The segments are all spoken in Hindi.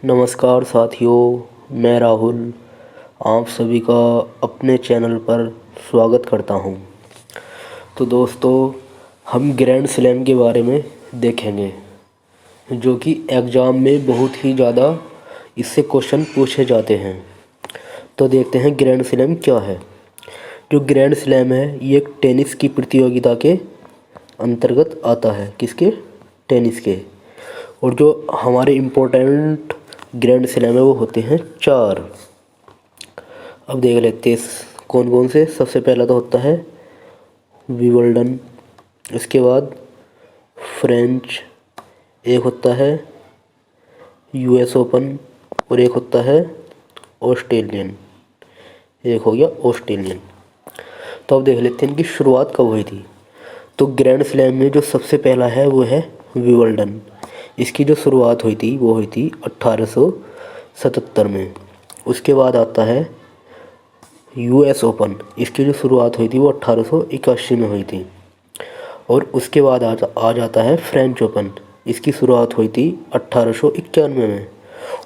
नमस्कार साथियों, मैं राहुल आप सभी का अपने चैनल पर स्वागत करता हूं। तो दोस्तों, हम ग्रैंड स्लैम के बारे में देखेंगे, जो कि एग्ज़ाम में बहुत ही ज़्यादा इससे क्वेश्चन पूछे जाते हैं। तो देखते हैं ग्रैंड स्लैम क्या है। जो ग्रैंड स्लैम है ये एक टेनिस की प्रतियोगिता के अंतर्गत आता है। किसके? टेनिस के। और जो हमारे इम्पोर्टेंट ग्रैंड स्लैम है वो होते हैं 4। अब देख लेते हैं कौन कौन से। सबसे पहला तो होता है विंबलडन, इसके बाद फ्रेंच, एक होता है यूएस ओपन और एक होता है ऑस्ट्रेलियन। एक हो गया ऑस्ट्रेलियन। तो अब देख लेते हैं इनकी शुरुआत कब हुई थी। तो ग्रैंड स्लैम में जो सबसे पहला है वो है विंबलडन। इसकी जो शुरुआत हुई थी वो हुई थी 1877 में। उसके बाद आता है यूएस ओपन। इसकी जो शुरुआत हुई थी वो 1881 में हुई थी। और उसके बाद आ जाता है फ्रेंच ओपन। इसकी शुरुआत हुई थी 1891 में।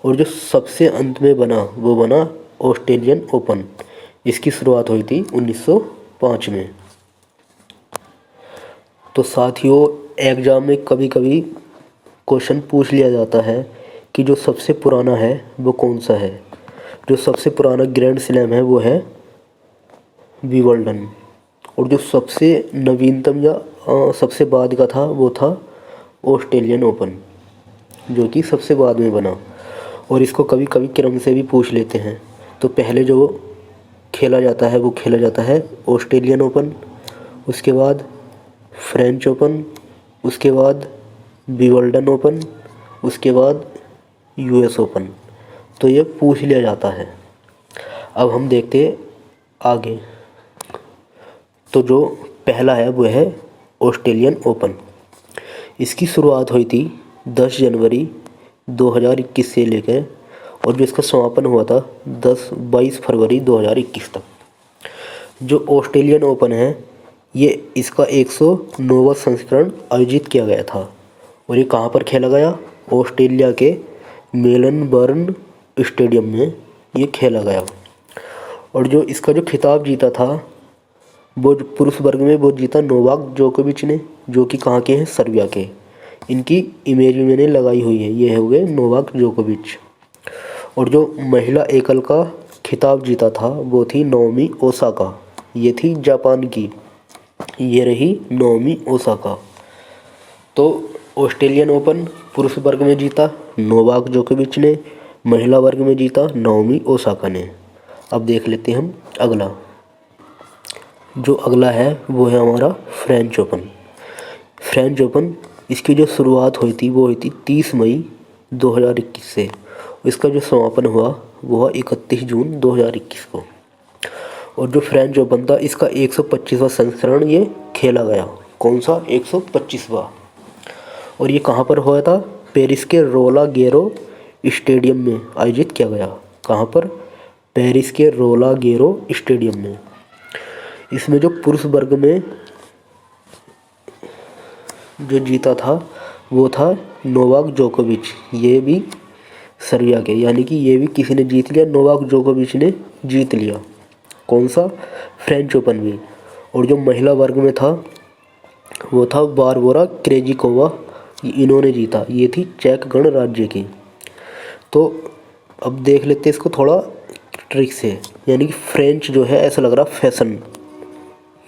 और जो सबसे अंत में बना वो बना ऑस्ट्रेलियन ओपन। इसकी शुरुआत हुई थी 1905 में। तो साथियों, एग्ज़ाम में कभी कभी क्वेश्चन पूछ लिया जाता है कि जो सबसे पुराना है वो कौन सा है। जो सबसे पुराना ग्रैंड स्लैम है वो है विंबलडन। और जो सबसे नवीनतम या सबसे बाद का था वो था ऑस्ट्रेलियन ओपन, जो कि सबसे बाद में बना। और इसको कभी कभी क्रम से भी पूछ लेते हैं। तो पहले जो खेला जाता है वो खेला जाता है ऑस्ट्रेलियन ओपन, उसके बाद फ्रेंच ओपन, उसके बाद विंबलडन ओपन, उसके बाद यूएस ओपन। तो ये पूछ लिया जाता है। अब हम देखते हैं आगे। तो जो पहला है वो है ऑस्ट्रेलियन ओपन। इसकी शुरुआत हुई थी 10 जनवरी 2021 से लेकर, और जो इसका समापन हुआ था 22 फरवरी 2021 तक। जो ऑस्ट्रेलियन ओपन है ये इसका 109वां संस्करण आयोजित किया गया था। और ये कहाँ पर खेला गया? ऑस्ट्रेलिया के मेलबर्न स्टेडियम में ये खेला गया। और जो इसका जो खिताब जीता था वो पुरुष वर्ग में वो जीता नोवाक जोकोविच ने, जो कि कहाँ के हैं? सर्बिया के। इनकी इमेज भी मैंने लगाई हुई है। ये हो गए नोवाक जोकोविच। और जो महिला एकल का खिताब जीता था वो थी नाओमी ओसाका। ये थी जापान की। ये रही नाओमी ओसाका। तो ऑस्ट्रेलियन ओपन पुरुष वर्ग में जीता नोवाक जोकोविच ने, महिला वर्ग में जीता नाओमी ओसाका ने। अब देख लेते हैं हम अगला। जो अगला है वो है हमारा फ्रेंच ओपन। फ्रेंच ओपन इसकी जो शुरुआत हुई थी वो हुई थी 30 मई 2021 से। इसका जो समापन हुआ वो हुआ 31 जून 2021 को। और जो फ्रेंच ओपन था इसका 125वां संस्करण ये खेला गया। कौन सा? 125वां। और ये कहाँ पर हुआ था? पेरिस के रोला गेरो स्टेडियम में आयोजित किया गया। कहाँ पर? पेरिस के रोला गेरो स्टेडियम में। इसमें जो पुरुष वर्ग में जो जीता था वो था नोवाक जोकोविच। ये भी सर्बिया के, यानी कि ये भी किसी ने जीत लिया। नोवाक जोकोविच ने जीत लिया। कौन सा? फ्रेंच ओपन भी। और जो महिला वर्ग में था वो था बारबोरा क्रेजिकोवा। इन्होंने जीता। ये थी चेक गणराज्य की। तो अब देख लेते हैं इसको थोड़ा ट्रिक से। यानी कि फ्रेंच जो है ऐसा लग रहा फैशन।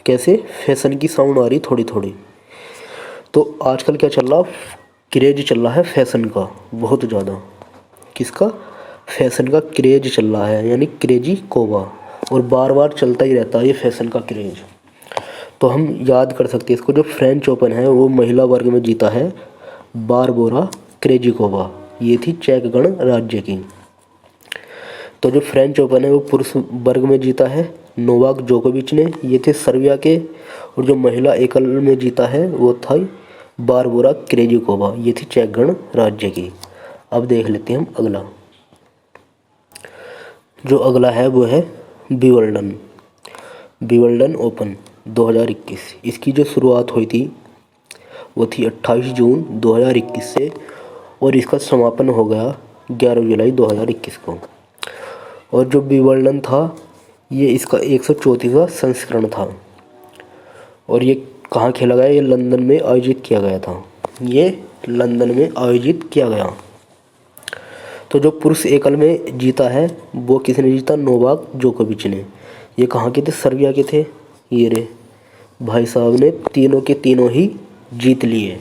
कैसे? फैशन की साउंड आ रही थोड़ी थोड़ी। तो आजकल क्या चल रहा? क्रेज चल रहा है फैशन का बहुत ज़्यादा। किसका? फैशन का क्रेज चल रहा है, यानी क्रेजी कोवा। और बार बार चलता ही रहता है ये फैशन का क्रेज। तो हम याद कर सकते हैं इसको। जो फ्रेंच ओपन है वो महिला वर्ग में जीता है बारबोरा क्रेजिकोवा। ये थी चेक गणराज्य की। तो जो फ्रेंच ओपन है वो पुरुष वर्ग में जीता है नोवाक जोकोविच ने। ये थे सर्बिया के। और जो महिला एकल में जीता है वो था बारबोरा क्रेजिकोवा। ये थी चेक गणराज्य की। अब देख लेते हैं हम अगला। जो अगला है वो है विंबलडन। Wimbledon open 2021। इसकी जो शुरुआत हुई थी वो थी 28 जून 2021 से। और इसका समापन हो गया 11 जुलाई 2021 को। और जो विंबलडन था ये इसका 134वां संस्करण था। और ये कहाँ खेला गया? ये लंदन में आयोजित किया गया था। ये लंदन में आयोजित किया गया। तो जो पुरुष एकल में जीता है वो किसने जीता? नोवाक जोकोविच ने। ये कहाँ के थे? सर्बिया के थे। ये रे भाई साहब ने तीनों के तीनों ही जीत लिए।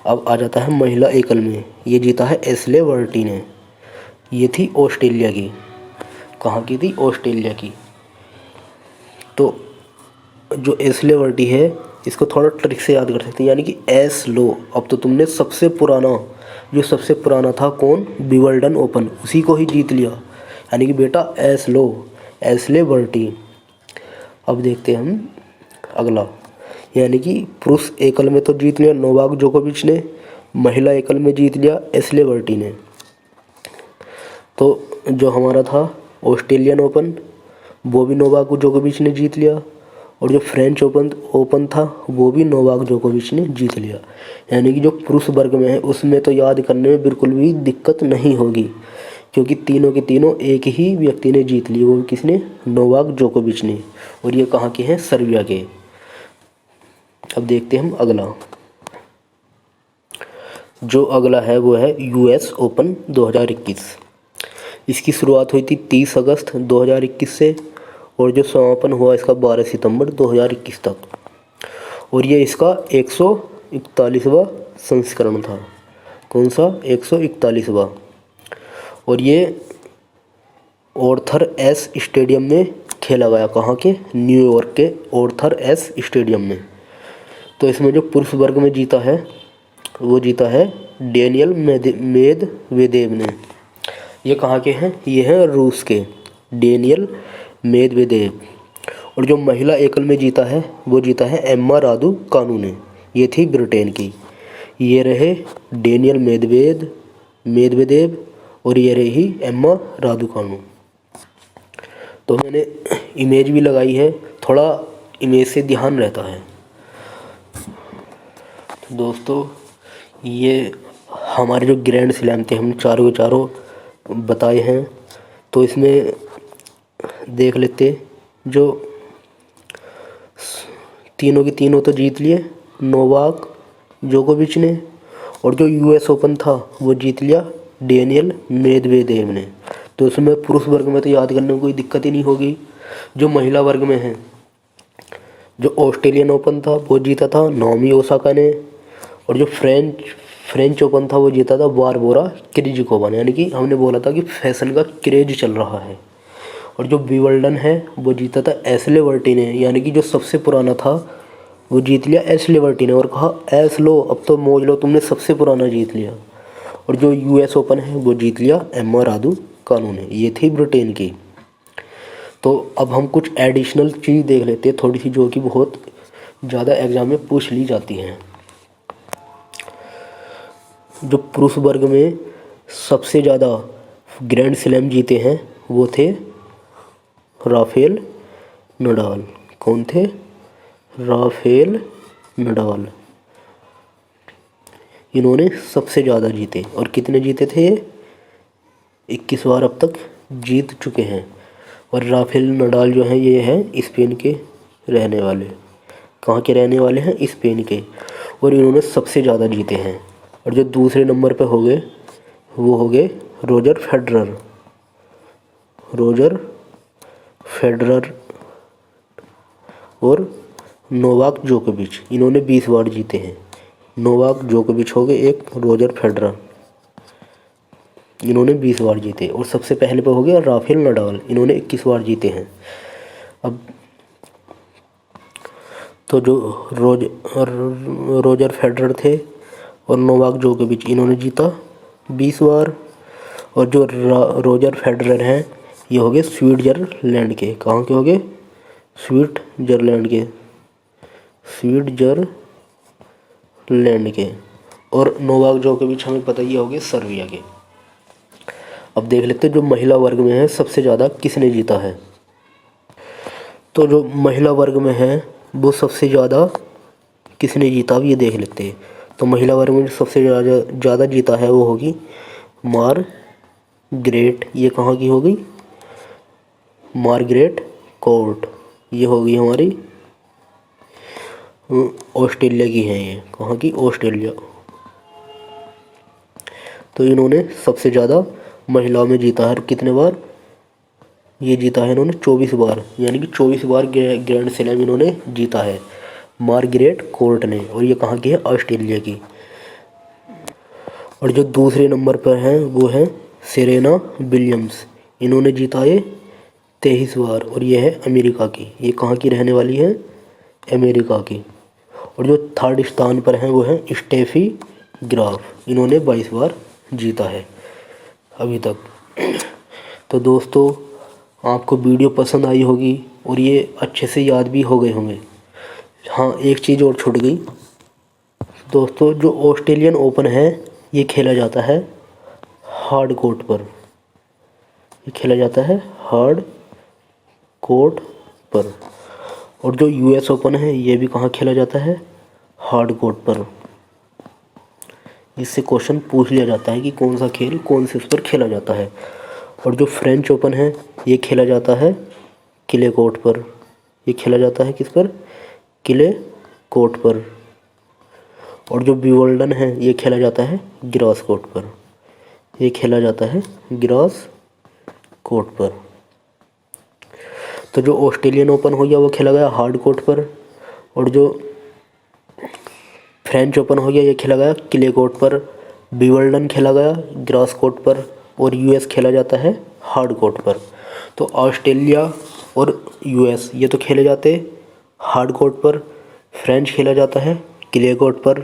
अब आ जाता है महिला एकल में। ये जीता है एशले वर्टी ने। ये थी ऑस्ट्रेलिया की। कहाँ की थी? ऑस्ट्रेलिया की। तो जो एशले वर्टी है इसको थोड़ा ट्रिक से याद कर सकते हैं, यानी कि एस लो। अब तो तुमने सबसे पुराना था कौन? विंबलडन ओपन, उसी को ही जीत लिया, यानी कि बेटा एस लो, एशले वर्टी। अब देखते हैं हम अगला, यानी कि पुरुष एकल में तो जीत लिया नोवाक जोकोविच ने, महिला एकल में जीत लिया एशले वर्टी ने। तो जो हमारा था ऑस्ट्रेलियन ओपन वो भी नोवाक जोकोविच ने जीत लिया, और जो फ्रेंच ओपन था वो भी नोवाक जोकोविच ने जीत लिया। यानी कि जो पुरुष वर्ग में है उसमें तो याद करने में बिल्कुल भी दिक्कत नहीं होगी, क्योंकि तीनों के तीनों एक ही व्यक्ति ने जीत ली। वो किसने? नोवाक जोकोविच ने। और ये कहाँ के हैं? सर्बिया के। अब देखते हैं हम अगला। जो अगला है वो है यूएस ओपन 2021। इसकी शुरुआत हुई थी 30 अगस्त 2021 से, और जो समापन हुआ इसका 12 सितंबर 2021 तक। और ये इसका 141वां संस्करण था। कौन सा? 141वां। और ये ऑर्थर एस स्टेडियम में खेला गया। कहाँ के? न्यूयॉर्क के ऑर्थर एस स्टेडियम में। तो इसमें जो पुरुष वर्ग में जीता है वो जीता है डेनियल मेदवेदेव ने। ये कहाँ के हैं? ये हैं रूस के, डेनियल मेदवेदेव। और जो महिला एकल में जीता है वो जीता है एम्मा रादुकानु ने। ये थी ब्रिटेन की। ये रहे डेनियल मेदवेदेव और ये रही एम्मा रादुकानु। तो मैंने इमेज भी लगाई है, थोड़ा इमेज से ध्यान रहता है। तो दोस्तों ये हमारे जो ग्रैंड स्लैम थे हम चारों के चारों बताए हैं। तो इसमें देख लेते, जो तीनों के तीनों तो जीत लिए नोवाक जोकोविच ने, और जो यूएस ओपन था वो जीत लिया डेनियल मेदवेदेव ने। तो उसमें पुरुष वर्ग में तो याद करने में कोई दिक्कत ही नहीं होगी। जो महिला वर्ग में है, जो ऑस्ट्रेलियन ओपन था वो जीता था नाओमी ओसाका ने, और जो फ्रेंच ओपन था वो जीता था बारबोरा क्रिजकोवा ने। यानी कि हमने बोला था कि फैशन का क्रेज चल रहा है। और जो विंबलडन है वो जीता था एशले वर्टी ने, यानी कि जो सबसे पुराना था वो जीत लिया एशले वर्टी ने, और कहा ऐस लो अब तो मौज लो, तुमने सबसे पुराना जीत लिया। और जो यूएस ओपन है वो जीत लिया एम्मा रादुकानु ने। ये थी ब्रिटेन की। तो अब हम कुछ एडिशनल चीज़ देख लेते हैं थोड़ी सी, जो कि बहुत ज़्यादा एग्जाम में पूछ ली जाती हैं। जो पुरुष वर्ग में सबसे ज़्यादा ग्रैंड स्लैम जीते हैं वो थे राफेल नडाल। कौन थे? Rafael Nadal. इन्होंने सबसे ज़्यादा जीते। और कितने जीते थे ये? 21 बार अब तक जीत चुके हैं। और राफेल नडाल जो हैं ये हैं स्पेन के रहने वाले। कहाँ के रहने वाले हैं? स्पेन के। और इन्होंने सबसे ज़्यादा जीते हैं। और जो दूसरे नंबर पे हो गए वो हो गए रोजर फेडरर और नोवाक जोकोविच। इन्होंने 20 बार जीते हैं। नोवाक जोकोविच हो गए एक, रोजर फेडरर, इन्होंने 20 बार जीते। और सबसे पहले पे हो गया राफेल नडाल, इन्होंने 21 बार जीते हैं। अब तो जो रोजर फेडरर थे और नोवाक जोकोविच इन्होंने जीता 20 बार। और जो रोजर फेडरर हैं ये हो गए स्विट्जरलैंड के। कहाँ के हो गए? स्विट्जरलैंड के। और नोवाक जोकोविच हमें पता ही हो गए सर्बिया के। अब देख लेते हैं जो महिला वर्ग में है सबसे ज़्यादा किसने जीता है। तो जो महिला वर्ग में है वो सबसे ज़्यादा किसने जीता, अब ये देख लेते हैं। तो महिला वर्ग में सबसे ज़्यादा जीता है वो होगी मार्गरेट, ये कहाँ की हो गई? मार्गरेट कोर्ट, ये हो गई हमारी ऑस्ट्रेलिया की है। ये कहाँ की? ऑस्ट्रेलिया। तो इन्होंने सबसे ज़्यादा महिलाओं में जीता है। कितने बार ये जीता है? इन्होंने 24 बार, यानी कि 24 बार ग्रैंड स्लैम इन्होंने जीता है, मार्गरेट कोर्ट ने। और ये कहाँ की है? ऑस्ट्रेलिया की। और जो दूसरे नंबर पर हैं वो है सेरेना विलियम्स, इन्होंने जीता है 23 बार, और ये है अमेरिका की। ये कहाँ की रहने वाली है? अमेरिका की। और जो थर्ड स्थान पर हैं वो है स्टेफी ग्राफ, इन्होंने 22 बार जीता है अभी तक। तो दोस्तों, आपको वीडियो पसंद आई होगी और ये अच्छे से याद भी हो गए होंगे। हाँ, एक चीज़ और छूट गई दोस्तों, जो ऑस्ट्रेलियन ओपन है ये खेला जाता है हार्ड कोर्ट पर। ये खेला जाता है हार्ड कोर्ट पर। और जो यूएस ओपन है ये भी कहाँ खेला जाता है? हार्ड कोर्ट पर। इससे क्वेश्चन पूछ लिया जाता है कि कौन सा खेल कौन से उस पर खेला जाता है। और जो फ्रेंच ओपन है ये खेला जाता है किले कोर्ट पर। ये खेला जाता है किस पर? किले कोर्ट पर। और जो विंबलडन है ये खेला जाता है ग्रास कोर्ट पर। ये खेला जाता है ग्रास कोर्ट पर। तो जो ऑस्ट्रेलियन ओपन हो गया वो खेला गया हार्ड कोर्ट पर, और जो फ्रेंच ओपन हो गया ये खेला गया किले कोर्ट पर, विंबलडन खेला गया ग्रास कोर्ट पर, और यूएस खेला जाता है हार्ड कोर्ट पर। तो ऑस्ट्रेलिया और यूएस ये तो खेले जाते हार्ड कोर्ट पर, फ्रेंच खेला जाता है किले कोर्ट पर,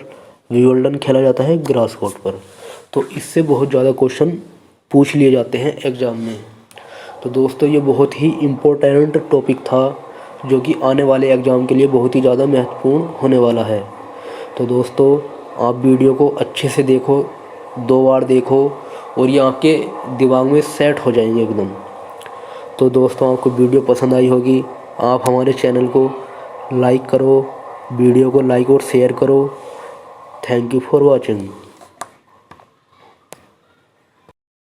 विंबलडन खेला जाता है ग्रास कोर्ट पर। तो इससे बहुत ज़्यादा क्वेश्चन पूछ लिए जाते हैं एग्ज़ाम में। तो दोस्तों, ये बहुत ही इम्पोर्टेंट टॉपिक था जो कि आने वाले एग्ज़ाम के लिए बहुत ही ज़्यादा महत्वपूर्ण होने वाला है। तो दोस्तों, आप वीडियो को अच्छे से देखो, 2 बार देखो, और ये आपके दिमाग में सेट हो जाएंगे एकदम। तो दोस्तों, आपको वीडियो पसंद आई होगी, आप हमारे चैनल को लाइक करो, वीडियो को लाइक और शेयर करो। Thank you for watching.